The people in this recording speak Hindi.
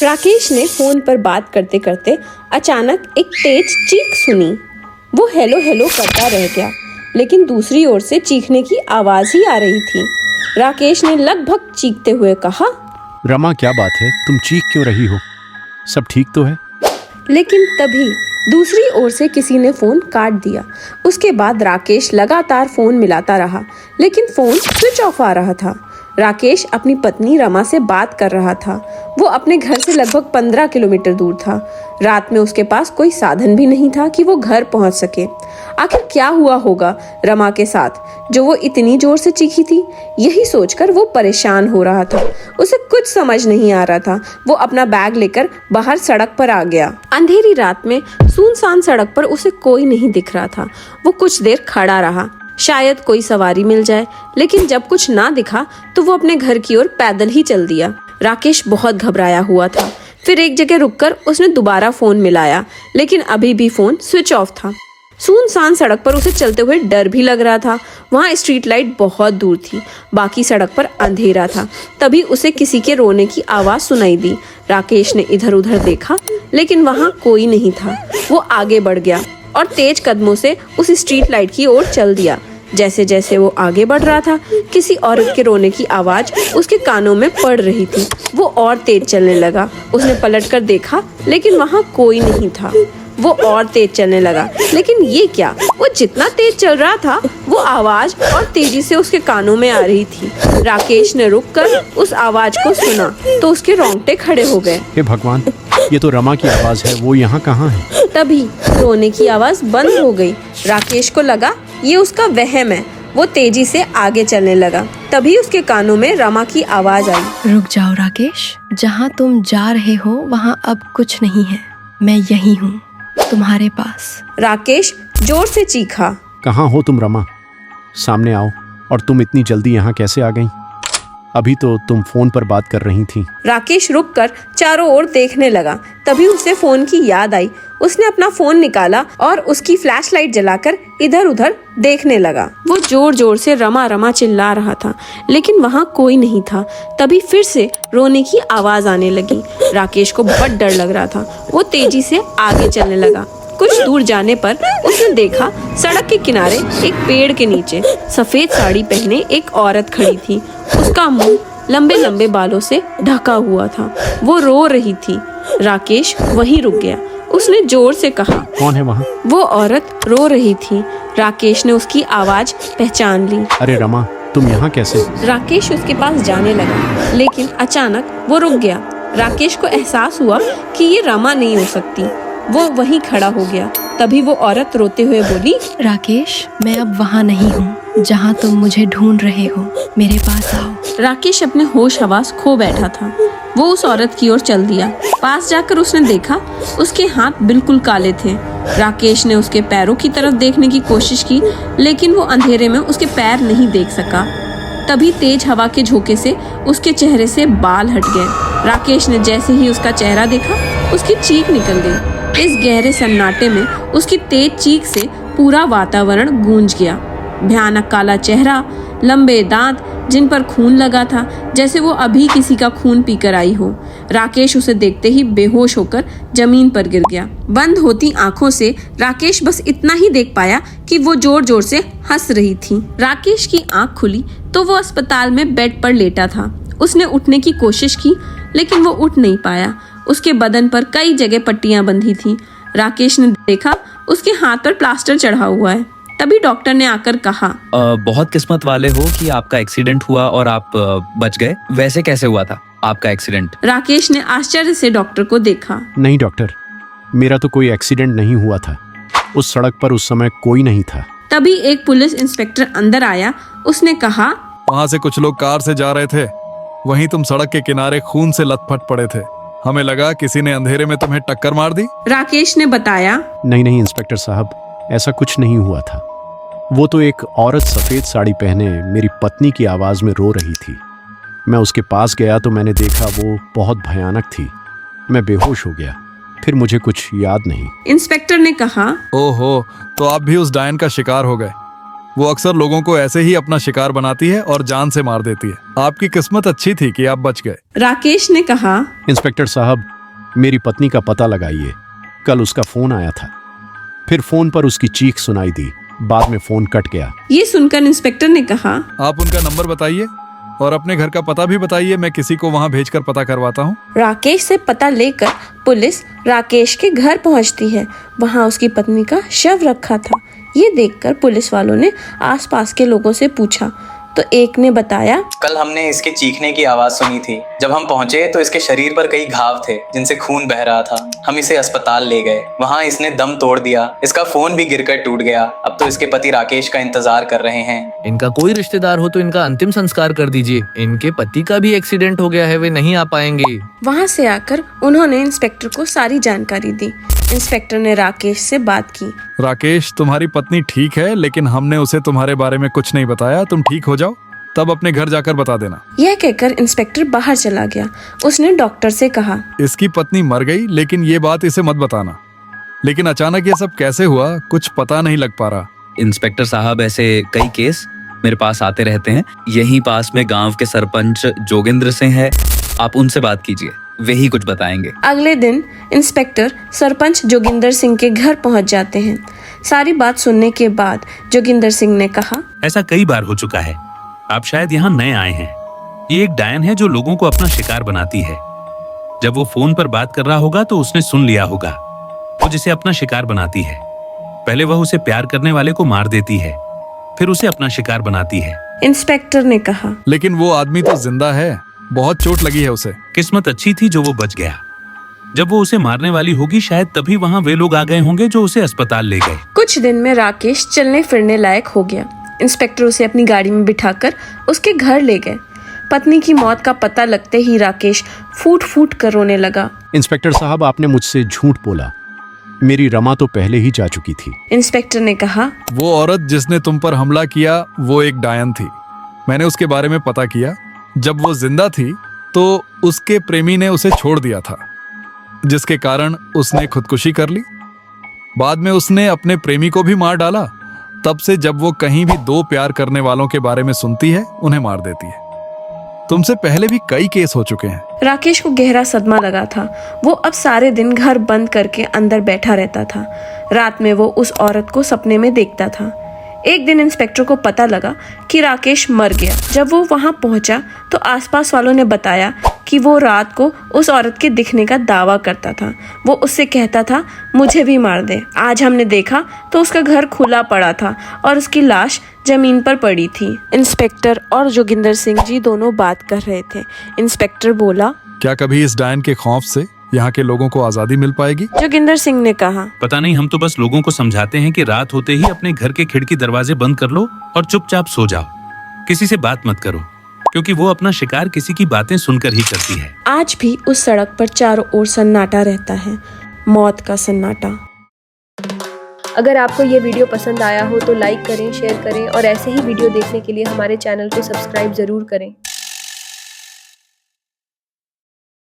राकेश ने फोन पर बात करते करते अचानक एक तेज चीख सुनी। वो हेलो हेलो करता रह गया, लेकिन दूसरी ओर से चीखने की आवाज ही आ रही थी। राकेश ने लगभग चीखते हुए कहा, रमा क्या बात है, तुम चीख क्यों रही हो? सब ठीक तो है? लेकिन तभी दूसरी ओर से किसी ने फोन काट दिया। उसके बाद राकेश लगातार फोन मिलाता रहा, लेकिन फोन स्विच ऑफ आ रहा था। राकेश अपनी पत्नी रमा से बात कर रहा था। वो अपने घर से लगभग 15 किलोमीटर दूर था। रात में उसके पास कोई साधन भी नहीं था कि वो घर पहुंच सके। आखिर क्या हुआ होगा रमा के साथ जो वो इतनी जोर से चीखी थी? यही सोचकर वो परेशान हो रहा था। उसे कुछ समझ नहीं आ रहा था। वो अपना बैग लेकर बाहर सड़क पर आ गया। अंधेरी रात में सुनसान सड़क पर उसे कोई नहीं दिख रहा था। वो कुछ देर खड़ा रहा, शायद कोई सवारी मिल जाए, लेकिन जब कुछ ना दिखा तो वो अपने घर की ओर पैदल ही चल दिया। राकेश बहुत घबराया हुआ था। फिर एक जगह रुककर उसने दोबारा फोन मिलाया, लेकिन अभी भी फोन स्विच ऑफ था। सुनसान सड़क पर उसे चलते हुए डर भी लग रहा था। वहाँ स्ट्रीट लाइट बहुत दूर थी, बाकी सड़क पर अंधेरा था। तभी उसे किसी के रोने की आवाज सुनाई दी। राकेश ने इधर उधर देखा, लेकिन वहाँ कोई नहीं था। वो आगे बढ़ गया और तेज कदमों से उस स्ट्रीट लाइट की ओर चल दिया। जैसे जैसे वो आगे बढ़ रहा था, किसी औरत के रोने की आवाज उसके कानों में पड़ रही थी। वो और तेज चलने लगा। उसने पलटकर देखा, लेकिन वहाँ कोई नहीं था। वो और तेज चलने लगा, लेकिन ये क्या? वो जितना तेज चल रहा था, वो आवाज और तेजी से उसके कानों में आ रही थी। राकेश ने रुककर उस आवाज को सुना तो उसके रोंगटे खड़े हो गए। हे भगवान, ये तो रमा की आवाज है। वो यहाँ कहाँ है? तभी रोने की आवाज बंद हो गई। राकेश को लगा ये उसका वहम है। वो तेजी से आगे चलने लगा। तभी उसके कानों में रमा की आवाज आई, रुक जाओ राकेश, जहाँ तुम जा रहे हो वहाँ अब कुछ नहीं है। मैं यही हूँ, तुम्हारे पास। राकेश जोर से चीखा, कहाँ हो तुम रमा? सामने आओ। और तुम इतनी जल्दी यहाँ कैसे आ गई? अभी तो तुम फोन पर बात कर रही थी। राकेश रुककर चारों ओर देखने लगा। तभी उसे फोन की याद आई। उसने अपना फोन निकाला और उसकी फ्लैशलाइट जलाकर इधर उधर देखने लगा। वो जोर जोर से रमा रमा चिल्ला रहा था, लेकिन वहाँ कोई नहीं था। तभी फिर से रोने की आवाज आने लगी। राकेश को बहुत डर लग रहा था। वो तेजी से आगे चलने लगा। कुछ दूर जाने पर उसने देखा सड़क के किनारे एक पेड़ के नीचे सफेद साड़ी पहने एक औरत खड़ी थी। उसका मुंह लंबे लंबे बालों से ढका हुआ था। वो रो रही थी। राकेश वहीं रुक गया। उसने जोर से कहा, कौन है वहाँ? वो औरत रो रही थी। राकेश ने उसकी आवाज पहचान ली। अरे रमा, तुम यहाँ कैसे? राकेश उसके पास जाने लगा, लेकिन अचानक वो रुक गया। राकेश को एहसास हुआ कि ये रमा नहीं हो सकती। वो वहीं खड़ा हो गया। तभी वो औरत रोते हुए बोली, राकेश, मैं अब वहाँ नहीं हूँ जहाँ तुम मुझे ढूंढ रहे हो। मेरे पास आओ। राकेश अपने होश हवास खो बैठा था। वो उस औरत की ओर चल दिया। पास जाकर उसने देखा उसके हाथ बिल्कुल काले थे। राकेश ने उसके पैरों की तरफ देखने की कोशिश की, लेकिन वो अंधेरे में उसके पैर नहीं देख सका। तभी तेज हवा के झोंके से उसके चेहरे से बाल हट गए। राकेश ने जैसे ही उसका चेहरा देखा, उसकी चीख निकल गई। इस गहरे सन्नाटे में उसकी तेज चीख से पूरा वातावरण गूंज गया। भयानक काला चेहरा, लंबे दांत जिन पर खून लगा था, जैसे वो अभी किसी का खून पीकर आई हो। राकेश उसे देखते ही बेहोश होकर जमीन पर गिर गया। बंद होती आंखों से राकेश बस इतना ही देख पाया कि वो जोर जोर से हंस रही थी। राकेश की आंख खुली तो वो अस्पताल में बेड पर लेटा था। उसने उठने की कोशिश की, लेकिन वो उठ नहीं पाया। उसके बदन पर कई जगह पट्टियां बंधी थी। राकेश ने देखा उसके हाथ पर प्लास्टर चढ़ा हुआ है। तभी डॉक्टर ने आकर कहा, बहुत किस्मत वाले हो कि आपका एक्सीडेंट हुआ और आप बच गए। वैसे कैसे हुआ था आपका एक्सीडेंट? राकेश ने आश्चर्य से डॉक्टर को देखा। नहीं डॉक्टर, मेरा तो कोई एक्सीडेंट नहीं हुआ था। उस सड़क पर उस समय कोई नहीं था। तभी एक पुलिस इंस्पेक्टर अंदर आया। उसने कहा, वहाँ से कुछ लोग कार से जा रहे थे, वहीं तुम सड़क के किनारे खून से लथपथ पड़े थे। हमें लगा किसी ने अंधेरे में तुम्हें टक्कर मार दी। राकेश ने बताया, नहीं इंस्पेक्टर साहब, ऐसा कुछ नहीं हुआ था। वो तो एक औरत सफेद साड़ी पहने मेरी पत्नी की आवाज में रो रही थी। मैं उसके पास गया तो मैंने देखा वो बहुत भयानक थी। मैं बेहोश हो गया। फिर मुझे कुछ याद नहीं। इंस्पेक्टर ने कहा, ओहो, तो आप भी उस डायन का शिकार हो गए। वो अक्सर लोगों को ऐसे ही अपना शिकार बनाती है और जान से मार देती है। आपकी किस्मत अच्छी थी कि आप बच गए। राकेश ने कहा, इंस्पेक्टर साहब, मेरी पत्नी का पता लगाइए, कल उसका फोन आया था। फिर फोन पर उसकी चीख सुनाई दी। बाद में फोन कट गया। ये सुनकर इंस्पेक्टर ने कहा, आप उनका नंबर बताइए और अपने घर का पता भी बताइए, मैं किसी को वहाँ भेजकर पता करवाता हूँ। राकेश से पता लेकर पुलिस राकेश के घर पहुंचती है। वहां उसकी पत्नी का शव रखा था। ये देखकर पुलिस वालों ने आसपास के लोगों से पूछा तो एक ने बताया, कल हमने इसके चीखने की आवाज सुनी थी। जब हम पहुंचे तो इसके शरीर पर कई घाव थे जिनसे खून बह रहा था। हम इसे अस्पताल ले गए, वहां इसने दम तोड़ दिया। इसका फोन भी गिरकर टूट गया। अब तो इसके पति राकेश का इंतजार कर रहे हैं। इनका कोई रिश्तेदार हो तो इनका अंतिम संस्कार कर दीजिए। इनके पति का भी एक्सीडेंट हो गया है, वे नहीं आ पाएंगे। वहां से आकर उन्होंने इंस्पेक्टर को सारी जानकारी दी। इंस्पेक्टर ने राकेश से बात की। राकेश, तुम्हारी पत्नी ठीक है, लेकिन हमने उसे तुम्हारे बारे में कुछ नहीं बताया। तुम ठीक हो जाओ तब अपने घर जाकर बता देना। यह कहकर इंस्पेक्टर बाहर चला गया। उसने डॉक्टर से कहा, इसकी पत्नी मर गई, लेकिन ये बात इसे मत बताना। लेकिन अचानक ये सब कैसे हुआ, कुछ पता नहीं लग पा रहा। इंस्पेक्टर साहब, ऐसे कई केस मेरे पास आते रहते हैं। यहीं पास में गांव के सरपंच जोगिंद्र सिंह है, आप उनसे बात कीजिए, वे ही कुछ बताएंगे। अगले दिन इंस्पेक्टर सरपंच जोगिंदर सिंह के घर पहुंच जाते हैं। सारी बात सुनने के बाद जोगिंदर सिंह ने कहा, ऐसा कई बार हो चुका है, आप शायद यहाँ नए आए हैं। ये एक डायन है जो लोगों को अपना शिकार बनाती है। जब वो फोन पर बात कर रहा होगा तो उसने सुन लिया होगा। वो जिसे अपना शिकार बनाती है, पहले वह उसे प्यार करने वाले को मार देती है, फिर उसे अपना शिकार बनाती है। इंस्पेक्टर ने कहा, लेकिन वो आदमी तो जिंदा है, बहुत चोट लगी है उसे। किस्मत अच्छी थी जो वो बच गया। जब वो उसे मारने वाली होगी शायद तभी वहाँ वे लोग आ गए होंगे जो उसे अस्पताल ले गए। कुछ दिन में राकेश चलने फिरने लायक हो गया। इंस्पेक्टर उसे अपनी गाड़ी में बिठाकर उसके घर ले गए। पत्नी की मौत का पता लगते ही राकेश फूट फूट कर रोने लगा। इंस्पेक्टर साहब, आपने मुझसे झूठ बोला। मेरी रमा तो पहले ही जा चुकी थी। इंस्पेक्टर ने कहा, वो औरत जिसने तुम पर हमला किया वो एक डायन थी। मैंने उसके बारे में पता किया। जब वो जिंदा थी तो उसके प्रेमी ने उसे छोड़ दिया था, जिसके कारण उसने खुदकुशी कर ली। बाद में उसने अपने प्रेमी को भी मार डाला। तब से जब वो कहीं भी दो प्यार करने वालों के बारे में सुनती है, उन्हें मार देती है। तुमसे पहले भी कई केस हो चुके हैं। राकेश को गहरा सदमा लगा था। वो अब सारे दिन घर बंद करके अंदर बैठा रहता था। रात में वो उस औरत को सपने में देखता था। एक दिन इंस्पेक्टर को पता लगा कि राकेश मर गया। जब वो वहां पहुंचा तो आसपास वालों ने बताया कि वो रात को उस औरत के दिखने का दावा करता था। वो उससे कहता था, मुझे भी मार दे। आज हमने देखा तो उसका घर खुला पड़ा था और उसकी लाश जमीन पर पड़ी थी। इंस्पेक्टर और जोगिंदर सिंह जी दोनों बात कर रहे थे। इंस्पेक्टर बोला, क्या कभी इस डायन के खौफ से यहाँ के लोगों को आजादी मिल पाएगी? जोगिंदर सिंह ने कहा, पता नहीं, हम तो बस लोगों को समझाते हैं कि रात होते ही अपने घर के खिड़की दरवाजे बंद कर लो और चुपचाप सो जाओ। किसी से बात मत करो, क्योंकि वो अपना शिकार किसी की बातें सुनकर ही करती है। आज भी उस सड़क पर चारों ओर सन्नाटा रहता है, मौत का सन्नाटा। अगर आपको ये वीडियो पसंद आया हो तो लाइक करें, शेयर करें और ऐसे ही वीडियो देखने के लिए हमारे चैनल को सब्सक्राइब जरूर करें।